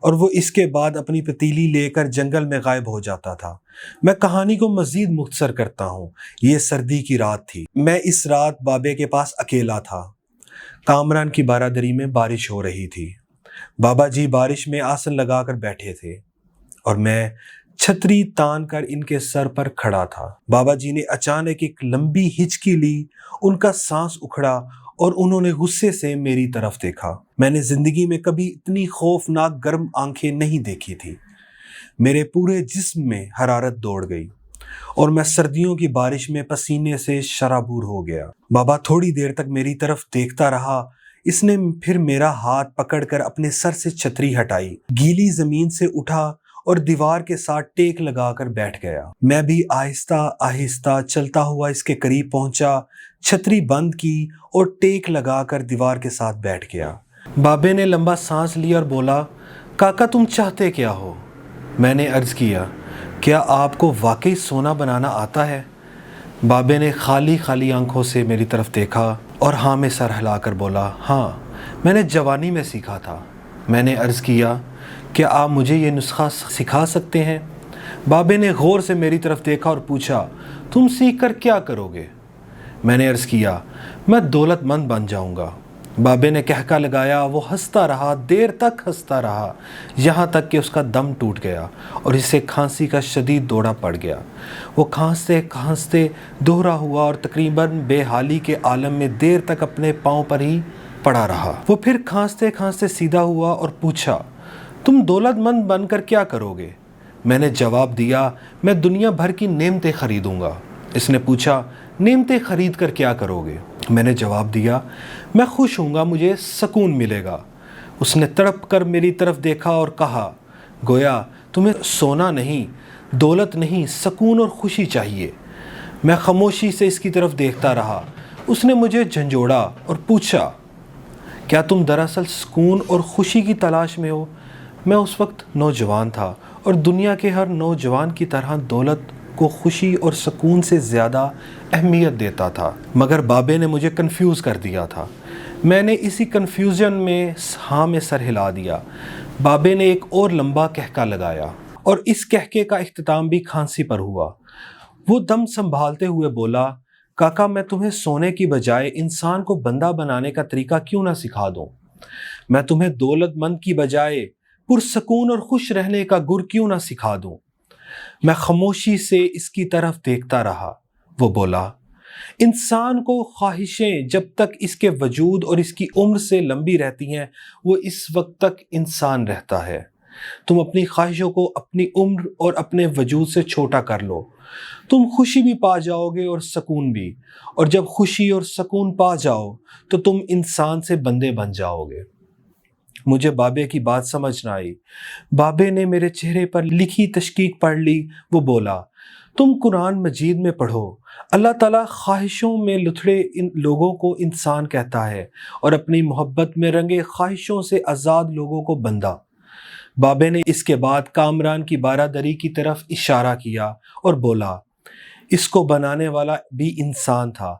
اور وہ اس کے بعد اپنی پتیلی لے کر جنگل میں غائب ہو جاتا تھا۔ میں کہانی کو مزید مختصر کرتا ہوں۔ یہ سردی کی رات تھی۔ میں اس رات بابے کے پاس اکیلا تھا۔ کامران کی بارادری میں بارش ہو رہی تھی۔ بابا جی بارش میں آسن لگا کر بیٹھے تھے اور میں چھتری تان کر ان کے سر پر کھڑا تھا۔ بابا جی نے اچانک ایک لمبی ہچکی لی، ان کا سانس اکھڑا اور انہوں نے غصے سے میری طرف دیکھا۔ میں نے زندگی میں کبھی اتنی خوفناک گرم آنکھیں نہیں دیکھی تھی۔ میرے پورے جسم میں حرارت دوڑ گئی اور میں سردیوں کی بارش میں پسینے سے شرابور ہو گیا۔ بابا تھوڑی دیر تک میری طرف دیکھتا رہا۔ اس نے پھر میرا ہاتھ پکڑ کر اپنے سر سے چھتری ہٹائی، گیلی زمین سے اٹھا اور دیوار کے ساتھ ٹیک لگا کر بیٹھ گیا۔ میں بھی آہستہ آہستہ چلتا ہوا اس کے قریب پہنچا، چھتری بند کی اور ٹیک لگا کر دیوار کے ساتھ بیٹھ گیا۔ بابے نے لمبا سانس لیا اور بولا، کاکا تم چاہتے کیا ہو؟ میں نے عرض کیا، کیا آپ کو واقعی سونا بنانا آتا ہے؟ بابے نے خالی خالی آنکھوں سے میری طرف دیکھا اور ہاں میں سر ہلا کر بولا، ہاں میں نے جوانی میں سیکھا تھا۔ میں نے عرض کیا، کیا آپ مجھے یہ نسخہ سکھا سکتے ہیں؟ بابے نے غور سے میری طرف دیکھا اور پوچھا، تم سیکھ کر کیا کرو گے؟ میں نے عرض کیا، میں دولت مند بن جاؤں گا۔ بابے نے کہکا لگایا۔ وہ ہنستا رہا، دیر تک ہنستا رہا، یہاں تک کہ اس کا دم ٹوٹ گیا اور اسے کھانسی کا شدید دورہ پڑ گیا۔ وہ کھانستے کھانستے دوہرا ہوا اور تقریباً بے حالی کے عالم میں دیر تک اپنے پاؤں پر ہی پڑا رہا۔ وہ پھر کھانستے کھانستے سیدھا ہوا اور پوچھا، تم دولت مند بن کر کیا کرو گے؟ میں نے جواب دیا، میں دنیا بھر کی نعمتیں خریدوں گا۔ اس نے پوچھا، نعمتیں خرید کر کیا کرو گے؟ میں نے جواب دیا، میں خوش ہوں گا، مجھے سکون ملے گا۔ اس نے تڑپ کر میری طرف دیکھا اور کہا، گویا تمہیں سونا نہیں، دولت نہیں، سکون اور خوشی چاہیے۔ میں خاموشی سے اس کی طرف دیکھتا رہا۔ اس نے مجھے جھنجھوڑا اور پوچھا، کیا تم دراصل سکون اور خوشی کی تلاش میں ہو؟ میں اس وقت نوجوان تھا اور دنیا کے ہر نوجوان کی طرح دولت کو خوشی اور سکون سے زیادہ اہمیت دیتا تھا، مگر بابے نے مجھے کنفیوز کر دیا تھا۔ میں نے اسی کنفیوژن میں ہاں میں سر ہلا دیا۔ بابے نے ایک اور لمبا کہکا لگایا اور اس کہکے کا اختتام بھی کھانسی پر ہوا۔ وہ دم سنبھالتے ہوئے بولا، کاکا میں تمہیں سونے کی بجائے انسان کو بندہ بنانے کا طریقہ کیوں نہ سکھا دوں؟ میں تمہیں دولت مند کی بجائے پرسکون اور خوش رہنے کا گر کیوں نہ سکھا دوں؟ میں خاموشی سے اس کی طرف دیکھتا رہا۔ وہ بولا، انسان کو خواہشیں جب تک اس کے وجود اور اس کی عمر سے لمبی رہتی ہیں، وہ اس وقت تک انسان رہتا ہے۔ تم اپنی خواہشوں کو اپنی عمر اور اپنے وجود سے چھوٹا کر لو، تم خوشی بھی پا جاؤ گے اور سکون بھی، اور جب خوشی اور سکون پا جاؤ تو تم انسان سے بندے بن جاؤ گے۔ مجھے بابے کی بات سمجھ نہ آئی۔ بابے نے میرے چہرے پر لکھی تشکیک پڑھ لی۔ وہ بولا، تم قرآن مجید میں پڑھو، اللہ تعالیٰ خواہشوں میں لتھڑے ان لوگوں کو انسان کہتا ہے اور اپنی محبت میں رنگے خواہشوں سے آزاد لوگوں کو بندہ۔ بابے نے اس کے بعد کامران کی بارادری کی طرف اشارہ کیا اور بولا، اس کو بنانے والا بھی انسان تھا۔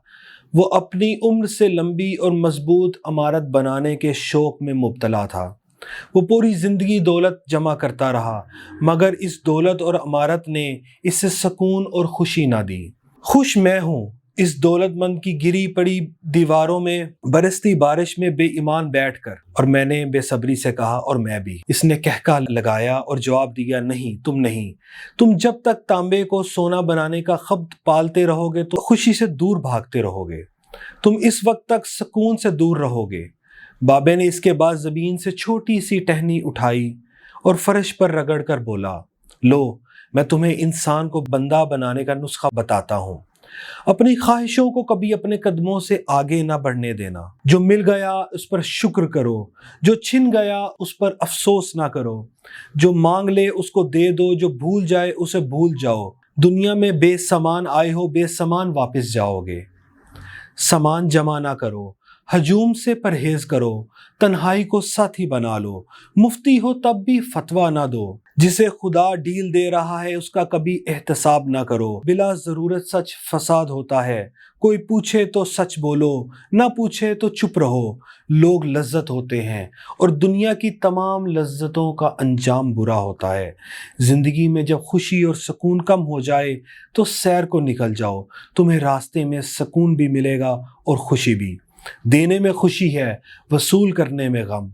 وہ اپنی عمر سے لمبی اور مضبوط عمارت بنانے کے شوق میں مبتلا تھا۔ وہ پوری زندگی دولت جمع کرتا رہا، مگر اس دولت اور عمارت نے اسے سکون اور خوشی نہ دی۔ خوش میں ہوں اس دولت مند کی گری پڑی دیواروں میں برستی بارش میں بے ایمان بیٹھ کر۔ اور میں نے بے صبری سے کہا، اور میں بھی۔ اس نے کہکا لگایا اور جواب دیا، نہیں تم نہیں، تم جب تک تانبے کو سونا بنانے کا خبت پالتے رہو گے تو خوشی سے دور بھاگتے رہو گے، تم اس وقت تک سکون سے دور رہو گے۔ بابے نے اس کے بعد زمین سے چھوٹی سی ٹہنی اٹھائی اور فرش پر رگڑ کر بولا، لو میں تمہیں انسان کو بندہ بنانے کا نسخہ بتاتا ہوں۔ اپنی خواہشوں کو کبھی اپنے قدموں سے آگے نہ بڑھنے دینا۔ جو مل گیا اس پر شکر کرو، جو چھن گیا اس پر افسوس نہ کرو، جو مانگ لے اس کو دے دو، جو بھول جائے اسے بھول جاؤ۔ دنیا میں بے سامان آئے ہو، بے سامان واپس جاؤ گے۔ سامان جمع نہ کرو، ہجوم سے پرہیز کرو، تنہائی کو ساتھی بنا لو، مفتی ہو تب بھی فتویٰ نہ دو، جسے خدا ڈیل دے رہا ہے اس کا کبھی احتساب نہ کرو، بلا ضرورت سچ فساد ہوتا ہے، کوئی پوچھے تو سچ بولو، نہ پوچھے تو چپ رہو، لوگ لذت ہوتے ہیں اور دنیا کی تمام لذتوں کا انجام برا ہوتا ہے۔ زندگی میں جب خوشی اور سکون کم ہو جائے تو سیر کو نکل جاؤ، تمہیں راستے میں سکون بھی ملے گا اور خوشی بھی۔ دینے میں خوشی ہے، وصول کرنے میں غم،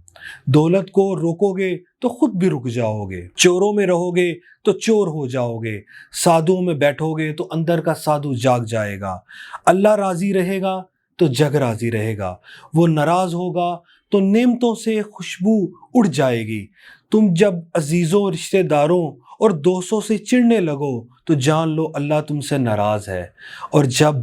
دولت کو روکو گے تو خود بھی رک جاؤ گے، چوروں میں رہو گے تو چور ہو جاؤ گے، سادھوں میں بیٹھو گے تو اندر کا سادھو جاگ جائے گا، اللہ راضی رہے گا تو جگ راضی رہے گا، وہ ناراض ہوگا تو نعمتوں سے خوشبو اڑ جائے گی۔ تم جب عزیزوں، رشتہ داروں اور دوستوں سے چڑنے لگو تو جان لو اللہ تم سے ناراض ہے، اور جب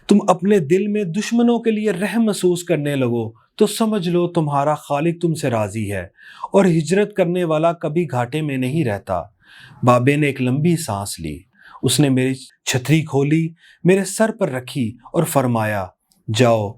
تم اپنے دل میں دشمنوں کے لیے رحم محسوس کرنے لگو تو سمجھ لو تمہارا خالق تم سے راضی ہے، اور ہجرت کرنے والا کبھی گھاٹے میں نہیں رہتا۔ بابے نے ایک لمبی سانس لی، اس نے میری چھتری کھولی، میرے سر پر رکھی اور فرمایا، جاؤ،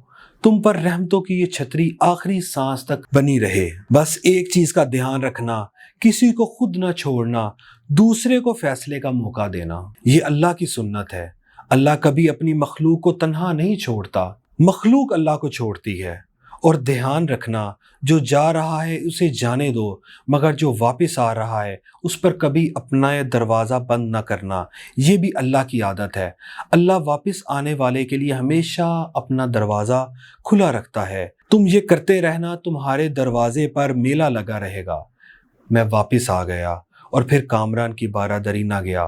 تم پر رحمتوں کی یہ چھتری آخری سانس تک بنی رہے۔ بس ایک چیز کا دھیان رکھنا، کسی کو خود نہ چھوڑنا، دوسرے کو فیصلے کا موقع دینا۔ یہ اللہ کی سنت ہے، اللہ کبھی اپنی مخلوق کو تنہا نہیں چھوڑتا، مخلوق اللہ کو چھوڑتی ہے۔ اور دھیان رکھنا، جو جا رہا ہے اسے جانے دو، مگر جو واپس آ رہا ہے اس پر کبھی اپنا دروازہ بند نہ کرنا، یہ بھی اللہ کی عادت ہے۔ اللہ واپس آنے والے کے لیے ہمیشہ اپنا دروازہ کھلا رکھتا ہے۔ تم یہ کرتے رہنا، تمہارے دروازے پر میلہ لگا رہے گا۔ میں واپس آ گیا اور پھر کامران کی بارادری نہ گیا،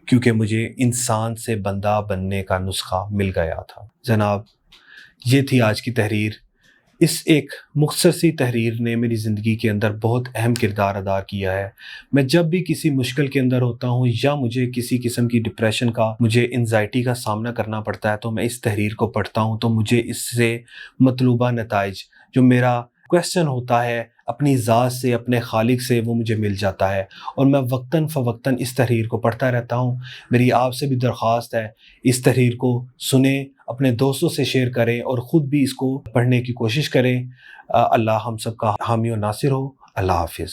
کیونکہ مجھے انسان سے بندہ بننے کا نسخہ مل گیا تھا۔ جناب، یہ تھی آج کی تحریر۔ اس ایک مختصر سی تحریر نے میری زندگی کے اندر بہت اہم کردار ادا کیا ہے۔ میں جب بھی کسی مشکل کے اندر ہوتا ہوں یا مجھے کسی قسم کی ڈپریشن کا، مجھے انزائٹی کا سامنا کرنا پڑتا ہے، تو میں اس تحریر کو پڑھتا ہوں تو مجھے اس سے مطلوبہ نتائج، جو میرا کویسچن ہوتا ہے اپنی ذات سے، اپنے خالق سے، وہ مجھے مل جاتا ہے، اور میں وقتاً فوقتاً اس تحریر کو پڑھتا رہتا ہوں۔ میری آپ سے بھی درخواست ہے، اس تحریر کو سنیں، اپنے دوستوں سے شیئر کریں اور خود بھی اس کو پڑھنے کی کوشش کریں۔ اللہ ہم سب کا حامی و ناصر ہو۔ اللہ حافظ۔